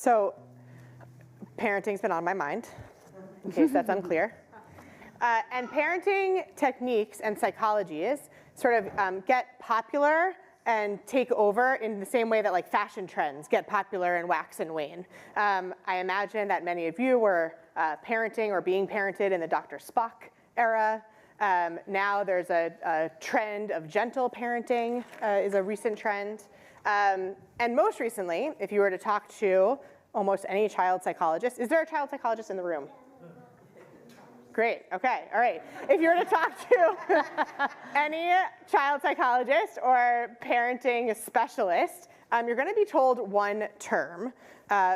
So parenting's been on my mind, in case that's unclear. And parenting techniques and psychologies sort of get popular and take over in the same way that like fashion trends get popular and wax and wane. I imagine that many of you were parenting or being parented in the Dr. Spock era. Now there's a trend of gentle parenting is a recent trend. And most recently, if you were to talk to almost any child psychologist, is there a child psychologist in the room? Great, okay, all right. If you were to talk to any child psychologist or parenting specialist, you're gonna be told one term,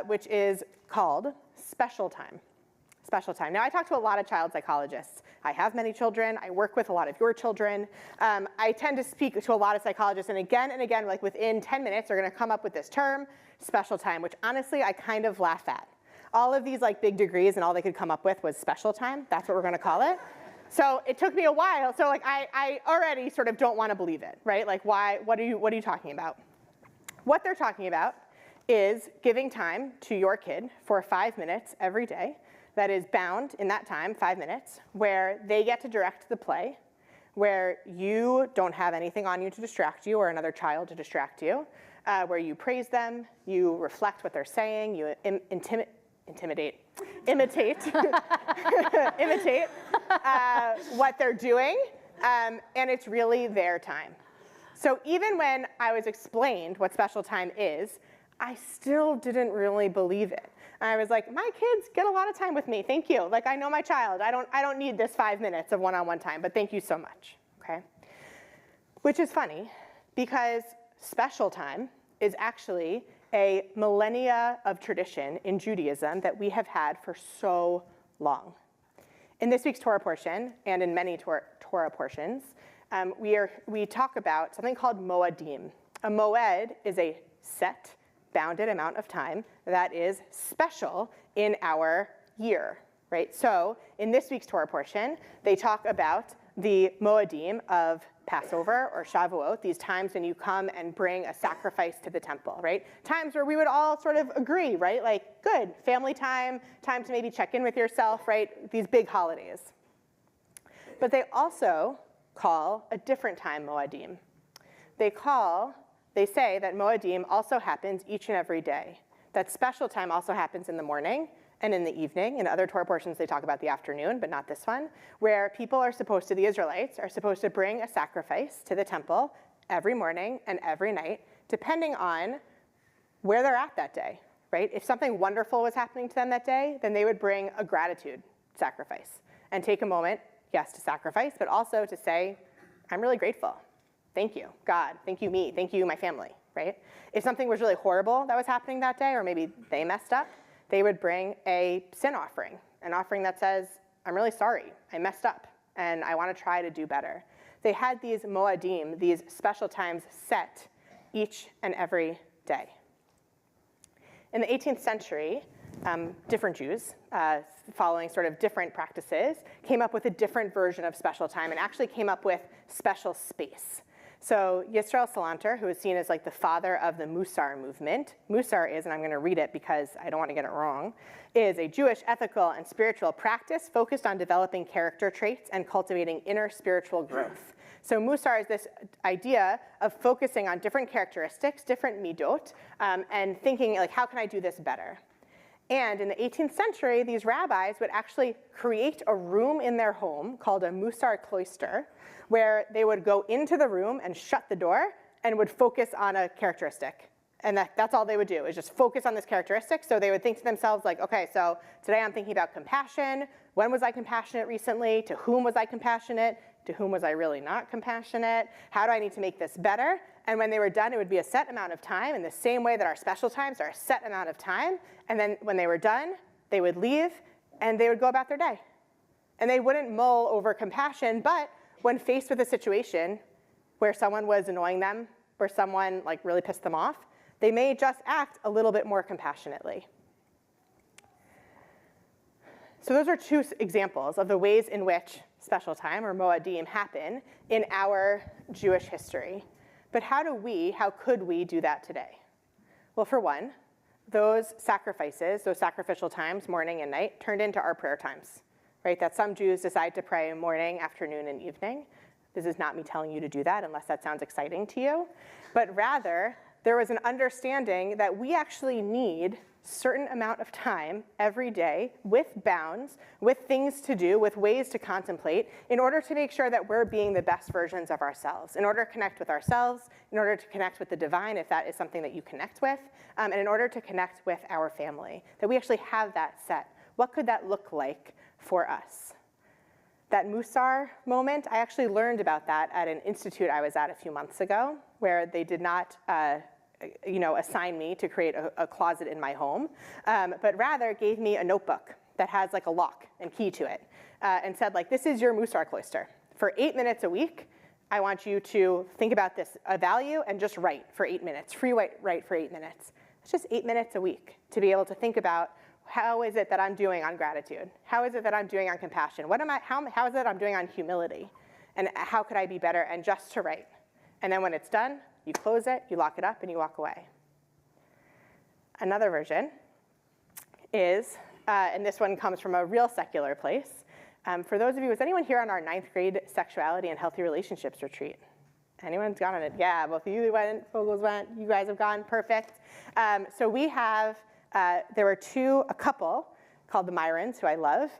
which is called special time. Special time. Now, I talk to a lot of child psychologists. I have many children. I work with a lot of your children. I tend to speak to a lot of psychologists, and again, like within 10 minutes, they're gonna come up with this term, special time, which honestly, I kind of laugh at. All of these like big degrees and all they could come up with was special time. That's what we're gonna call it. So it took me a while. So like I already sort of don't wanna believe it, right? Like why, what are you talking about? What they're talking about is giving time to your kid for 5 minutes every day that is bound in that time, 5 minutes, where they get to direct the play, where you don't have anything on you to distract you or another child to distract you, where you praise them, you reflect what they're saying, you imitate what they're doing, and it's really their time. So even when I was explained what special time is, I still didn't really believe it. And I was like, my kids get a lot of time with me, thank you. Like I know my child, I don't need this 5 minutes of one-on-one time, but thank you so much, okay? Which is funny, because special time is actually a millennia of tradition in Judaism that we have had for so long. In this week's Torah portion, and in many Torah portions, we talk about something called moedim. A moed is a set, bounded amount of time that is special in our year, right? So in this week's Torah portion, they talk about the moedim of Passover or Shavuot, these times when you come and bring a sacrifice to the temple, right? Times where we would all sort of agree, right? Like, good, family time, time to maybe check in with yourself, right? These big holidays. But they also call a different time moedim. They say that moedim also happens each and every day. That special time also happens in the morning and in the evening. In other Torah portions, they talk about the afternoon, but not this one, where people are supposed to, the Israelites, are supposed to bring a sacrifice to the temple every morning and every night, depending on where they're at that day, right? If something wonderful was happening to them that day, then they would bring a gratitude sacrifice and take a moment, yes, to sacrifice, but also to say, I'm really grateful. Thank you, God. Thank you, me. Thank you, my family, right? If something was really horrible that was happening that day, or maybe they messed up, they would bring a sin offering, an offering that says, I'm really sorry, I messed up, and I want to try to do better. They had these moedim, these special times set each and every day. In the 18th century, different Jews, following sort of different practices, came up with a different version of special time and actually came up with special space. So Yisrael Salanter, who is seen as like the father of the Musar movement, Musar is, and I'm going to read it because I don't want to get it wrong, is a Jewish ethical and spiritual practice focused on developing character traits and cultivating inner spiritual growth. So Musar is this idea of focusing on different characteristics, different midot, and thinking like, how can I do this better? And in the 18th century, these rabbis would actually create a room in their home called a Musar cloister, where they would go into the room and shut the door and would focus on a characteristic. And that's all they would do, is just focus on this characteristic. So they would think to themselves like, okay, so today I'm thinking about compassion. When was I compassionate recently? To whom was I compassionate? To whom was I really not compassionate? How do I need to make this better? And when they were done, it would be a set amount of time in the same way that our special times are a set amount of time. And then when they were done, they would leave and they would go about their day. And they wouldn't mull over compassion, but when faced with a situation where someone was annoying them, where someone like really pissed them off, they may just act a little bit more compassionately. So those are two examples of the ways in which special time or moedim happen in our Jewish history. But how could we do that today? Well, for one, those sacrifices, those sacrificial times, morning and night, turned into our prayer times, right? That some Jews decide to pray morning, afternoon, and evening. This is not me telling you to do that unless that sounds exciting to you, but rather there was an understanding that we actually need certain amount of time every day with bounds, with things to do, with ways to contemplate in order to make sure that we're being the best versions of ourselves, in order to connect with ourselves, in order to connect with the divine, if that is something that you connect with, and in order to connect with our family, that we actually have that set. What could that look like for us? That Musar moment, I actually learned about that at an institute I was at a few months ago, where they did not assign me to create a closet in my home, but rather gave me a notebook that has like a lock and key to it, and said like, this is your Musar cloister. For 8 minutes a week, I want you to think about this value and just write for 8 minutes, free write for 8 minutes. It's just 8 minutes a week to be able to think about how is it that I'm doing on gratitude? How is it that I'm doing on compassion? How is it I'm doing on humility? And how could I be better? And just to write. And then when it's done, you close it, you lock it up, and you walk away. Another version is, and this one comes from a real secular place. For those of you, was anyone here on our 9th grade sexuality and healthy relationships retreat? Anyone's gone on it? Yeah, both of you went, Fogels went, you guys have gone, perfect. So we have, there were a couple called the Myrons, who I love,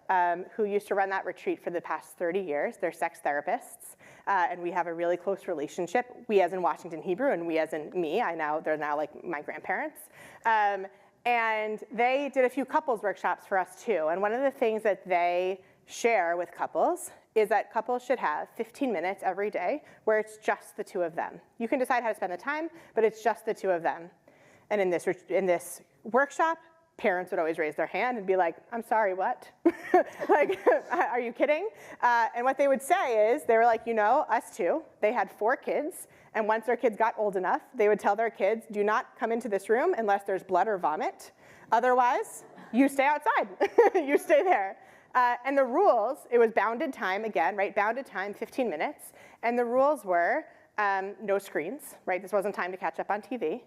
who used to run that retreat for the past 30 years. They're sex therapists, and we have a really close relationship. We as in Washington Hebrew, and we as in me. They're now like my grandparents. And they did a few couples workshops for us too. And one of the things that they share with couples is that couples should have 15 minutes every day where it's just the two of them. You can decide how to spend the time, but it's just the two of them. And in this workshop, parents would always raise their hand and be like, I'm sorry, what? Like, are you kidding? And what they would say is, they were like, us too. They had 4 kids, and once their kids got old enough, they would tell their kids, do not come into this room unless there's blood or vomit. Otherwise, you stay outside. You stay there. And the rules, it was bounded time again, right? Bounded time, 15 minutes. And the rules were no screens, right? This wasn't time to catch up on TV.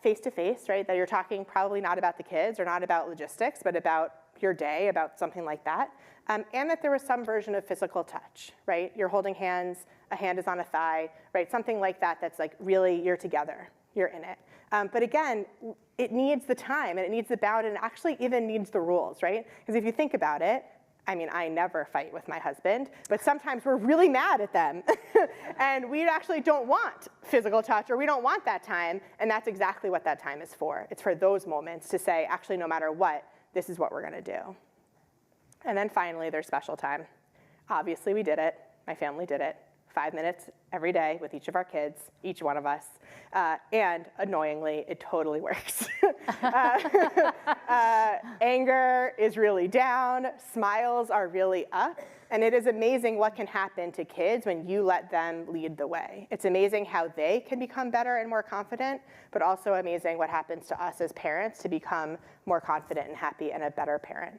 Face-to-face, right? That you're talking probably not about the kids or not about logistics, but about your day, about something like that. And that there was some version of physical touch, right? You're holding hands, a hand is on a thigh, right? Something like that that's like really you're together, you're in it. But again, it needs the time and it needs the bound and it actually even needs the rules, right? Because if you think about it, I never fight with my husband, but sometimes we're really mad at them. And we actually don't want physical touch or we don't want that time, and that's exactly what that time is for. It's for those moments to say, actually, no matter what, this is what we're gonna do. And then finally, there's special time. Obviously, we did it. My family did it. 5 minutes every day with each of our kids, each one of us. And annoyingly, it totally works. Anger is really down, smiles are really up, and it is amazing what can happen to kids when you let them lead the way. It's amazing how they can become better and more confident, but also amazing what happens to us as parents to become more confident and happy and a better parent.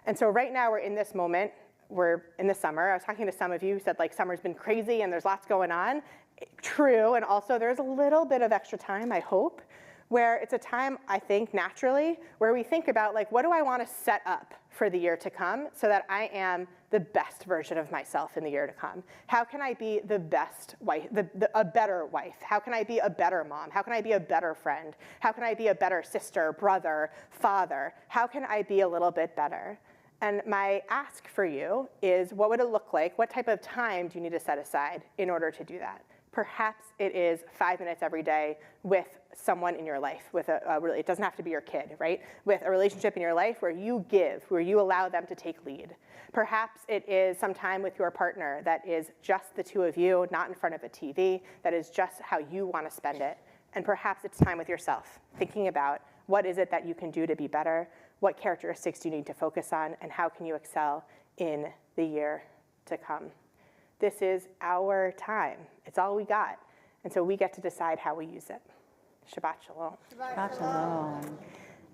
And so right now we're in this moment. We're in the summer. I was talking to some of you who said like summer's been crazy and there's lots going on. True, and also there's a little bit of extra time, I hope, where it's a time, I think, naturally, where we think about like, what do I want to set up for the year to come so that I am the best version of myself in the year to come? How can I be the best wife, a better wife? How can I be a better mom? How can I be a better friend? How can I be a better sister, brother, father? How can I be a little bit better? And my ask for you is, what would it look like? What type of time do you need to set aside in order to do that? Perhaps it is 5 minutes every day with someone in your life, with it doesn't have to be your kid, right? With a relationship in your life where you give, where you allow them to take lead. Perhaps it is some time with your partner that is just the two of you, not in front of a TV, that is just how you want to spend it. And perhaps it's time with yourself, thinking about what is it that you can do to be better, what characteristics do you need to focus on, and how can you excel in the year to come. This is our time. It's all we got. And so we get to decide how we use it. Shabbat shalom. Shabbat shalom.